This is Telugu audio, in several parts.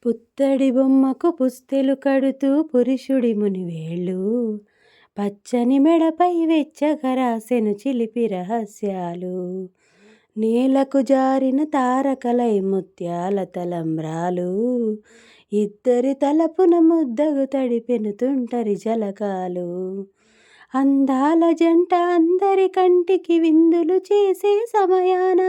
పుత్తడి బొమ్మకు పుస్తెలు కడుతూ పురుషుడి మునివేళ్ళు పచ్చని మెడపై వెచ్చగరాసెను చిలిపి రహస్యాలు. నేలకు జారిన తారకలై ముత్యాల తలంబ్రాలు. ఇద్దరి తలపున ముద్దగు తడిపెను తుంటరి జలకాలు. అందాల జంట అందరి కంటికి విందులు చేసే సమయాన,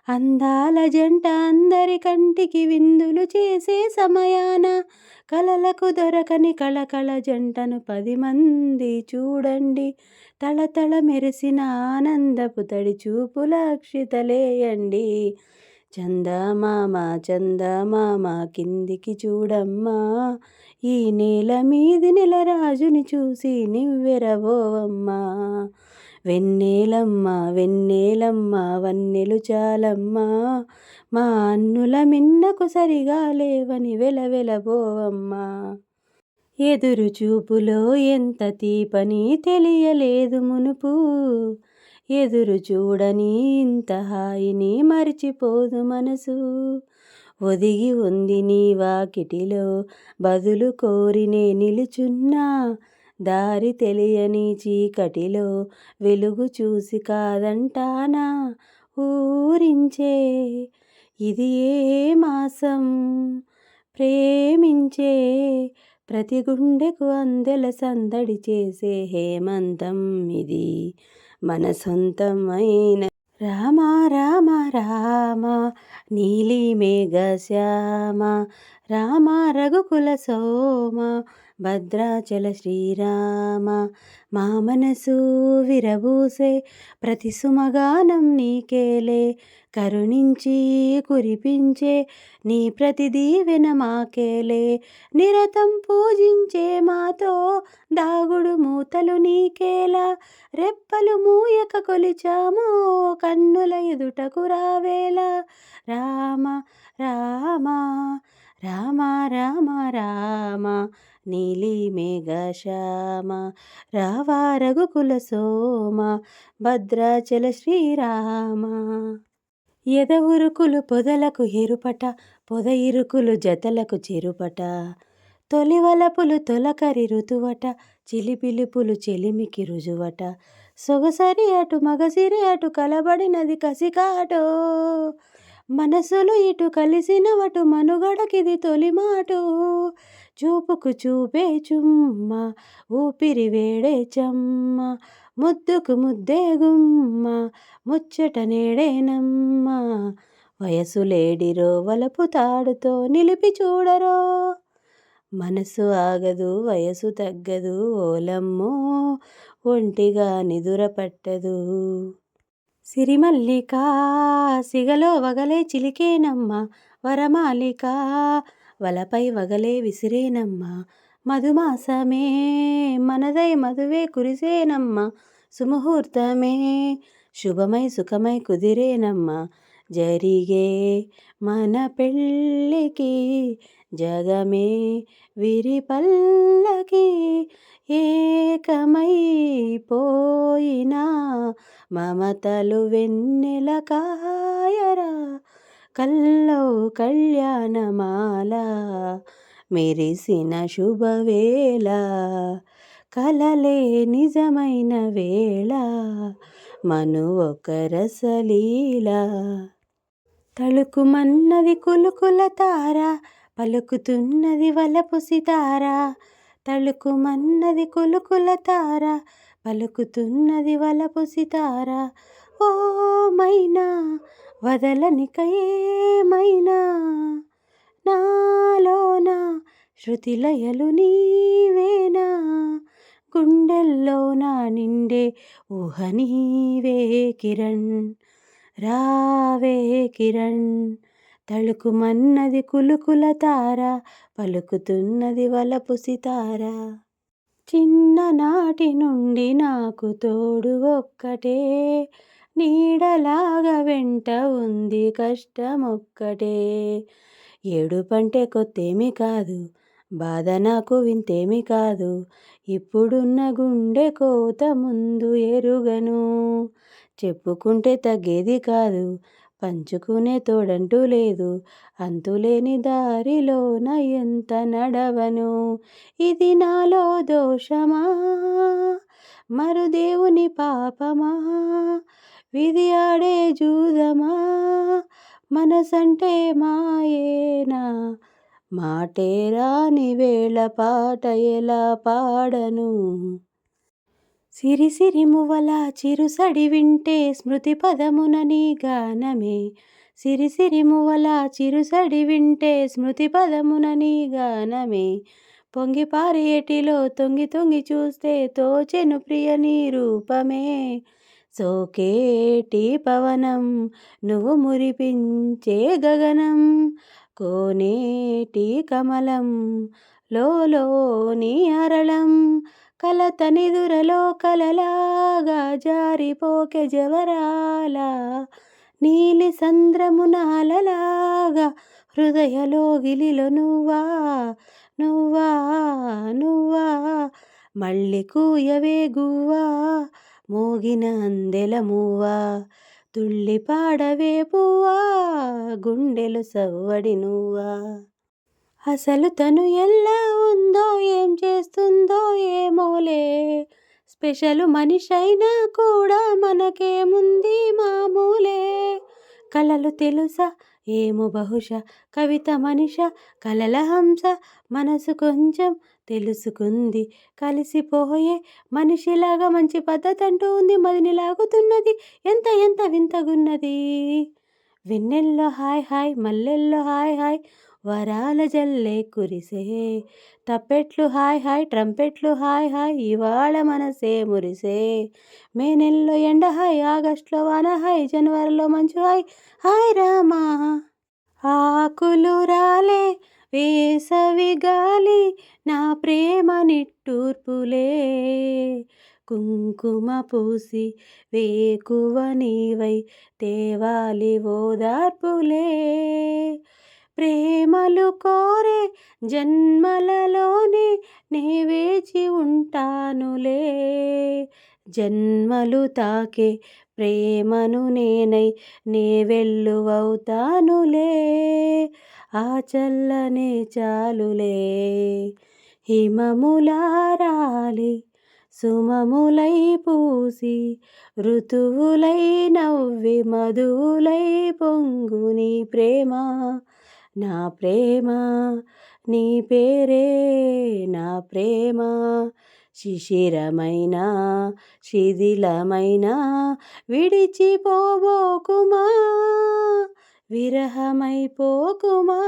అందాల జంట అందరి కంటికి విందులు చేసే సమయాన, కలలకు దొరకని కళకళ జంటను 10 మంది చూడండి. తళతళ మెరిసిన ఆనందపు తడి చూపుల అక్షితలేయండి. చందమామ చందమామ కిందికి చూడమ్మా, ఈ నేల మీది నెలరాజుని చూసి నివ్వెరబోవమ్మా. వెన్నెలమ్మ వెన్నెలమ్మ వన్నెలు చాలమ్మా, మా అన్నుల మిన్నకు సరిగా లేవని వెలవెలబోవమ్మా. ఎదురు చూపులో ఎంత తీపని తెలియలేదు మునుపు, ఎదురు చూడని ఇంత హాయిని మరిచిపోదు మనసు. ఒదిగి ఉంది నీ వాకిటిలో బదులు కోరినే నిలుచున్నా, దారి తెలియని చీకటిలో వెలుగు చూసి కాదంటానా. ఊరించే ఇది ఏ మాసం, ప్రేమించే ప్రతి గుండెకు అందెల సందడి చేసే హేమంతం ఇది మన సొంతమైన. రామ రామ రామ నీలి మేఘ శ్యామ, రామ రఘుకుల సోమ భద్రాచల శ్రీరామ. మా మనసు విరబూసే ప్రతి సుమగానం నీకేలే, కరుణించి కురిపించే నీ ప్రతి దీవెన మాకేలే. నిరతం పూజించే మాతో దాగుడు మూతలు నీకేలా, రెప్పలు మూయక కొలిచామో కన్నుల ఎదుటకు రావేలా. రామ రామ రామ రామ రామ నీలి మేఘ శ్యామ, రావా రఘుకుల సోమ భద్రాచల శ్రీరామ. ఎద ఉరుకులు పొదలకు ఎరుపట, పొద ఇరుకులు జతలకు చెరుపట, తొలి వలపులు తొలకరి ఋతువట, చిలిపిలుపులు చెలిమికి రుజువట. సొగసరి అటు మగసిరి అటు కలబడినది కసికాటో, మనసులు ఇటు కలిసినవటు మనుగడకిది తొలి మాటు. చూపుకు చూపే చుమ్మ, ఊపిరి వేడే చెమ్మ, ముద్దుకు ముద్దే గుమ్మ, ముచ్చట నేడేనమ్మ. వయసు లేడిరో వలపు తాడుతో నిలిపి చూడరో, మనసు ఆగదు వయసు తగ్గదు ఓలమ్మో, ఒంటిగా నిదుర పట్టదు. సిరిమల్లిక సిగలో వగలే చిలికేనమ్మ, వరమాలిక వలపై వగలే విసిరేనమ్మ. మధుమాసమే మనదై మధువే కురిసేనమ్మ, సుముహూర్తమే శుభమై సుఖమై కుదిరేనమ్మ. జరిగే మన పెళ్ళికి జగమే విరిపల్లకి, ఏకమై పోయినా మమతలు వెన్నెల కాయరా. కల్లో కళ్యాణమాల మెరిసిన శుభవేళ, కలలే నిజమైన వేళ మనువొక రసలీల. తళుకుమన్నది కులుకుల తార, పలుకుతున్నది వలపు సితార. తళుకుమన్నది కులుకుల తార, పలుకుతున్నది వలపు సితార. ఓ మైనా వదలనిక ఏమైనా, నాలోన శృతిలయలు నీవేనా. గుండెల్లోన నిండే ఊహ నీవే కిరణ్, రావే కిరణ్. తళుకుమన్నది కులుకుల తార, పలుకుతున్నది వలపు సితార. చిన్ననాటి నుండి నాకు తోడు ఒక్కటే, నీడలాగా వెంట ఉంది కష్టమొక్కటే. ఏడుపంటే కొత్తేమీ కాదు, బాధ నాకు వింతేమీ కాదు. ఇప్పుడున్న గుండె కోత ముందు ఎరుగను, చెప్పుకుంటే తగ్గేది కాదు. పంచుకునే తోడంటూ లేదు, అంతులేని దారిలోన ఎంత నడవను. ఇది నాలో దోషమా, మరుదేవుని పాపమా, విధి ఆడే జూదమా, మనసంటే మాయేనా, మాటే రాని వేళ పాట ఎలా పాడను. సిరిసిరి మువ్వల చిరుసడి వింటే స్మృతి పదమున నీ గానమే. సిరిసిరి మువ్వల చిరుసడి వింటే స్మృతి పదమున నీ గానమే. పొంగి పారేటిలో తొంగి తొంగి చూస్తే తోచెను ప్రియ నీ రూపమే. సోకేటి పవనం నువ్వు మురిపించే గగనం, కోనేటి కమలం లోని అరళం, కలత నిదురలో కలలాగా జారిపోకే జవరాల, నీలి సంద్రమున అలలాగా హృదయలో గిలిలో నువ్వా నువ్వా నువ్వా, మళ్ళీ కూయవే గువ్వా, మోగిన అందెల మువ్వా, తుళ్ళి పాడవే పువ్వా, గుండెలు సవ్వడి నువ్వా. అసలు తను ఎలా ఉందో ఏం చేస్తుందో ఏమోలే, స్పెషల్ మనిషైనా కూడా మనకేముంది మామూలే. కలలు తెలుసా ఏమో బహుశా, కవిత మనిష కలల హంస, మనసు కొంచెం తెలుసుకుంది కలిసిపోయే మనిషిలాగా, మంచి పద్ధతి అంటూ ఉంది మదిని లాగుతున్నది, ఎంత ఎంత వింతగున్నది. వెన్నెల్లో హాయ్ హాయ్ మల్లెల్లో హాయ్ హాయ్, వరాల జల్లే కురిసే, తప్పెట్లు హాయ్ హాయ్ ట్రంపెట్లు హాయ్ హాయ్, ఇవాళ మనసే మురిసే. మే నెలలో ఎండ హాయ్, ఆగస్టులో వాన హాయ్, జనవరిలో మంచు హాయ్, హాయ్ రామా. ఆకులు రాలే వేసవి గాలి, నా ప్రేమ నిట్టూర్పులే, కుంకుమ పూసి వేకువ నీవై తేవాలి ఓదార్పులే. ప్రేమలు కోరే జన్మలలోనే నే వేచి ఉంటానులే, జన్మలు తాకే ప్రేమను నేనై నే వెల్లువవుతానులే, ఆ చల్లనే చాలులే. హిమములారాలి సుమములై పూసి, ఋతువులై నవ్వి మధువులై పొంగు నీ ప్రేమ, నా ప్రేమ నీ పేరే నా ప్రేమ. శిశిరమైన శిథిలమైన విడిచిపోబోకుమా, విరహమైపోకుమా.